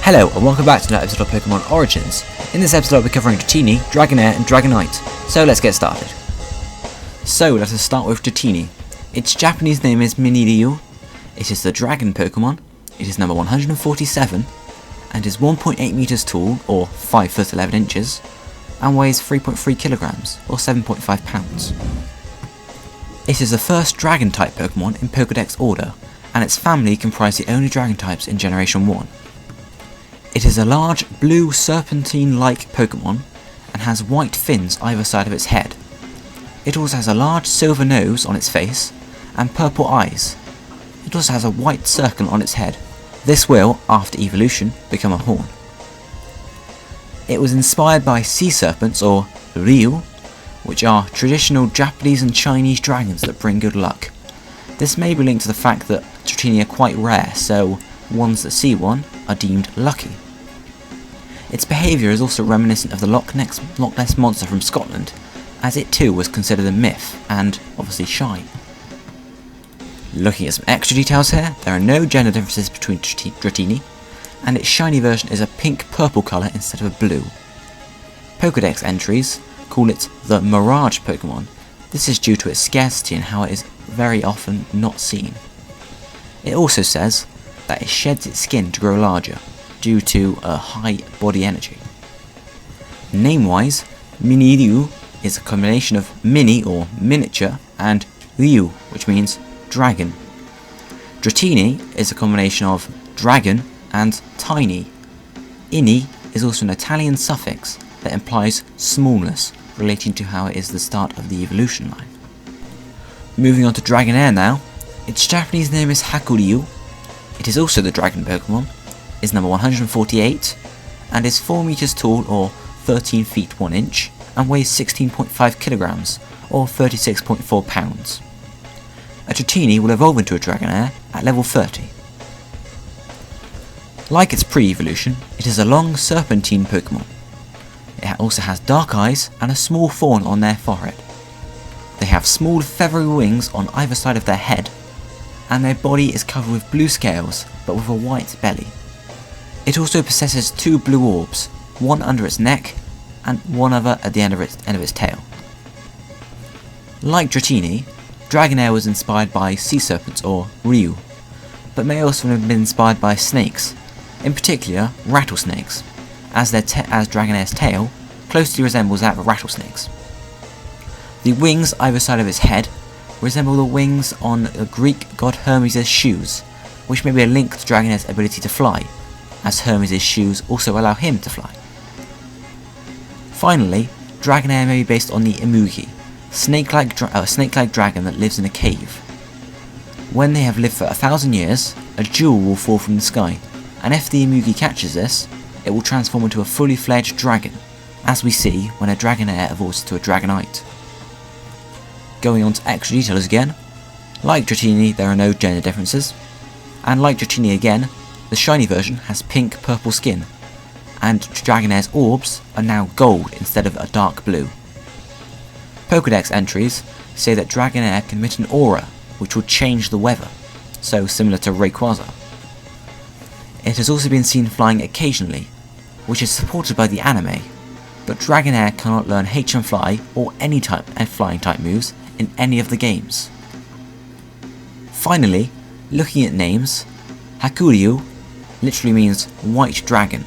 Hello and welcome back to another episode of Pokemon Origins. In this episode I'll be covering Dratini, Dragonair and Dragonite. So let's get started. So let us start with Dratini. Its Japanese name is Miniryu. It is the dragon Pokemon. It is number 147 and is 1.8 meters tall or 5 foot 11 inches and weighs 3.3 kilograms or 7.5 pounds. It is the first dragon type Pokemon in Pokedex order and its family comprise the only dragon types in Generation 1. It is a large blue serpentine-like Pokemon and has white fins either side of its head. It also has a large silver nose on its face and purple eyes. It also has a white circle on its head. This will, after evolution, become a horn. It was inspired by sea serpents or ryu, which are traditional Japanese and Chinese dragons that bring good luck. This may be linked to the fact that Dratini are quite rare, so ones that see one are deemed lucky. Its behaviour is also reminiscent of the Loch Ness Monster from Scotland, as it too was considered a myth and obviously shy. Looking at some extra details here, there are no gender differences between Dratini, and its shiny version is a pink-purple colour instead of a blue. Pokedex entries call it the Mirage Pokemon. This is due to its scarcity and how it is very often not seen. It also says that it sheds its skin to grow larger, due to a high body energy. Name-wise, Miniryu is a combination of mini or miniature and ryu, which means dragon. Dratini is a combination of dragon and tiny. Ini is also an Italian suffix that implies smallness, relating to how it is the start of the evolution line. Moving on to Dragonair now, its Japanese name is Hakuryu. It is also the dragon Pokemon, is number 148, and is 4 meters tall or 13 feet 1 inch, and weighs 16.5 kilograms or 36.4 pounds. A Dratini will evolve into a Dragonair at level 30. Like its pre-evolution, it is a long serpentine Pokemon. It also has dark eyes and a small thorn on their forehead. They have small feathery wings on either side of their head, and their body is covered with blue scales but with a white belly. It also possesses 2 blue orbs, one under its neck and one other at the end of its tail. Like Dratini, Dragonair was inspired by sea serpents or ryu, but may also have been inspired by snakes, in particular rattlesnakes, as Dragonair's tail closely resembles that of rattlesnakes. The wings either side of its head resemble the wings on the Greek god Hermes' shoes, which may be a link to Dragonair's ability to fly, as Hermes' shoes also allow him to fly. Finally, Dragonair may be based on the Imugi, a snake-like dragon that lives in a cave. When they have lived for 1,000 years, a jewel will fall from the sky, and if the Imugi catches this, it will transform into a fully fledged dragon, as we see when a Dragonair evolves to a Dragonite. Going on to extra details again, like Dratini there are no gender differences, and like Dratini again, the shiny version has pink-purple skin, and Dragonair's orbs are now gold instead of a dark blue. Pokedex entries say that Dragonair can emit an aura which will change the weather, so similar to Rayquaza. It has also been seen flying occasionally, which is supported by the anime, but Dragonair cannot learn HM Fly or any type of flying type moves in any of the games. Finally, looking at names, Hakuryu literally means white dragon.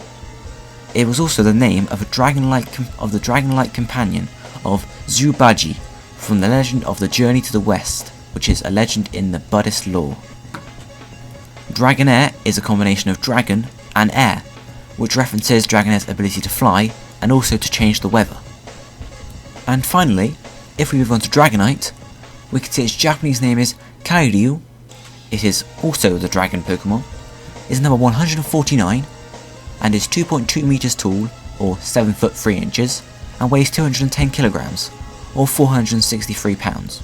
It was also the name of the dragon-like companion of Zubaji from the legend of the Journey to the West, which is a legend in the Buddhist lore. Dragonair is a combination of dragon and air, which references Dragonair's ability to fly and also to change the weather. And finally, if we move on to Dragonite, we can see its Japanese name is Kairyu. It is also the dragon Pokemon, is number 149, and is 2.2 meters tall or 7 foot 3 inches, and weighs 210 kilograms or 463 pounds.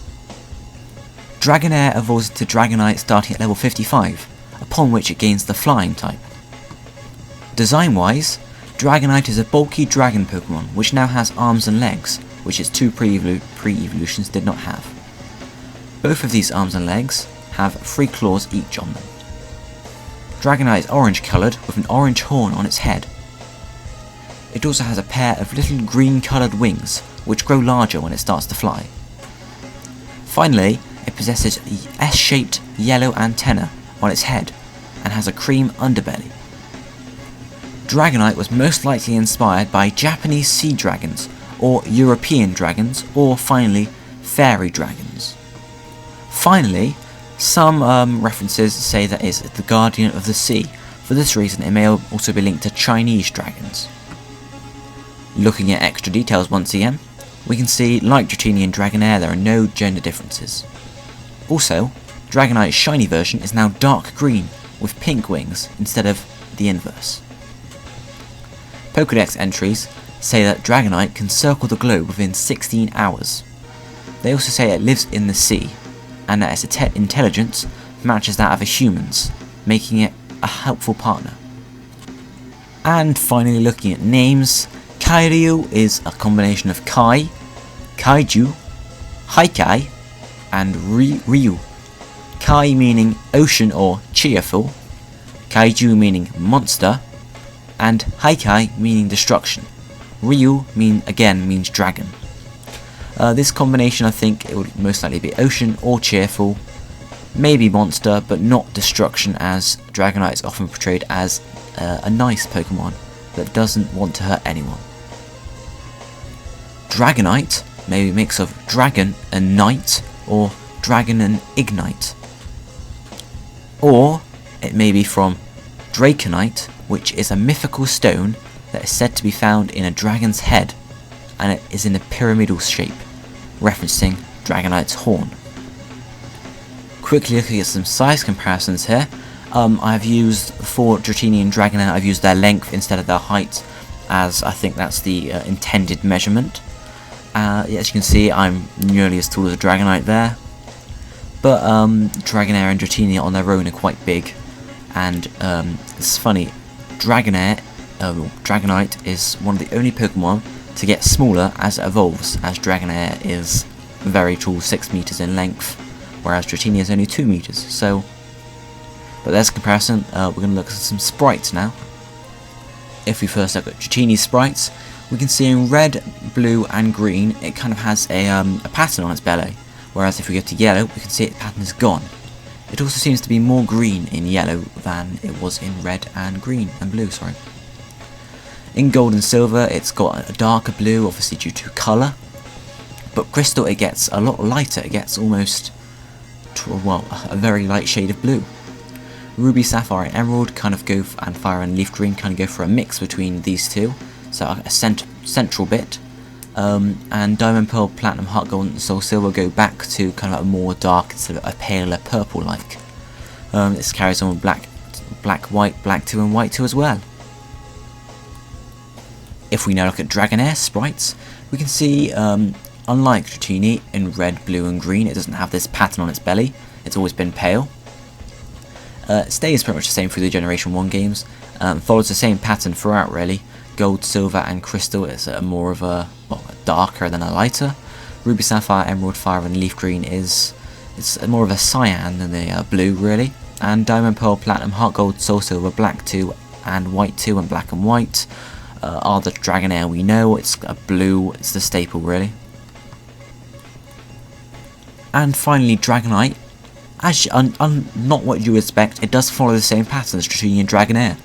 Dragonair evolves into Dragonite starting at level 55, upon which it gains the flying type. Design-wise, Dragonite is a bulky dragon Pokemon which now has arms and legs, which its 2 pre-evolutions did not have. Both of these arms and legs have 3 claws each on them. Dragonite is orange coloured with an orange horn on its head. It also has a pair of little green coloured wings, which grow larger when it starts to fly. Finally, it possesses a S-shaped yellow antenna on its head and has a cream underbelly. Dragonite was most likely inspired by Japanese sea dragons, or European dragons, or finally, fairy dragons. Finally, some references say that it's the guardian of the sea. For this reason, it may also be linked to Chinese dragons. Looking at extra details once again, we can see, like Dratini and Dragonair, there are no gender differences. Also, Dragonite's shiny version is now dark green with pink wings instead of the inverse. Pokédex entries say that Dragonite can circle the globe within 16 hours. They also say it lives in the sea, and that its intelligence matches that of a human's, making it a helpful partner. And finally, looking at names, Kairyu is a combination of Kai, Kaiju, Haikai, and Ryu. Kai meaning ocean or cheerful, Kaiju meaning monster, and Haikai meaning destruction. Ryu means dragon. This combination, I think it would most likely be ocean or cheerful, maybe monster, but not destruction, as Dragonite is often portrayed as a nice Pokemon that doesn't want to hurt anyone. Dragonite may be a mix of dragon and knight, or dragon and ignite. Or it may be from Dragonite, which is a mythical stone that is said to be found in a dragon's head, and it is in a pyramidal shape, referencing Dragonite's horn. Quickly looking at some size comparisons here, I've used, for Dratini and Dragonair, I've used their length instead of their height, as I think that's the intended measurement. As you can see, I'm nearly as tall as a Dragonite there, but Dragonair and Dratini on their own are quite big, and it's funny, Dragonite is one of the only Pokemon to get smaller as it evolves, as Dragonair is very tall, 6 meters in length, whereas Dratini is only 2 meters, so... But there's a comparison. We're going to look at some sprites now. If we first look at Dratini's sprites, we can see in red, blue and green it kind of has a pattern on its belly, whereas if we go to yellow we can see its pattern is gone. It also seems to be more green in yellow than it was in red and green and blue, sorry. In gold and silver it's got a darker blue, obviously due to colour, but crystal it gets a lot lighter, it gets almost, well, a very light shade of blue. Ruby, Sapphire and Emerald and Fire and Leaf Green kind of go for a mix between these two, so a central bit, and Diamond, Pearl, Platinum, Heart Gold and Soul Silver go back to kind of a more dark instead of a paler purple like. This carries on with black, white, black 2 and white 2 as well. If we now look at Dragonair sprites, we can see, unlike Dratini in red, blue and green, it doesn't have this pattern on its belly, it's always been pale. It stays pretty much the same through the Generation 1 games, follows the same pattern throughout really. Gold, silver and crystal is more of a darker than a lighter. Ruby, Sapphire, Emerald, Fire and Leaf Green it's more of a cyan than the blue really. And Diamond, Pearl, Platinum, Heart Gold, Soul Silver, Black 2 and White 2 and Black and White are the Dragonair we know. It's a blue, it's the staple really. And finally Dragonite, as not what you would expect, it does follow the same pattern as Dratini and Dragonair.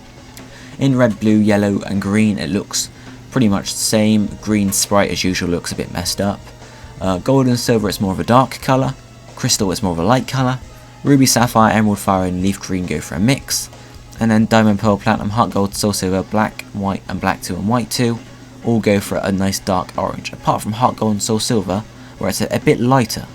In red, blue, yellow and green it looks pretty much the same. Green sprite as usual looks a bit messed up. Gold and silver it's more of a dark colour. Crystal is more of a light colour. Ruby, Sapphire, Emerald, Fire and Leaf Green go for a mix. And then Diamond, Pearl, Platinum, Heart Gold, Soul Silver, Black, White and Black 2 and White 2 all go for a nice dark orange, apart from Heart Gold and Soul Silver where it's a bit lighter.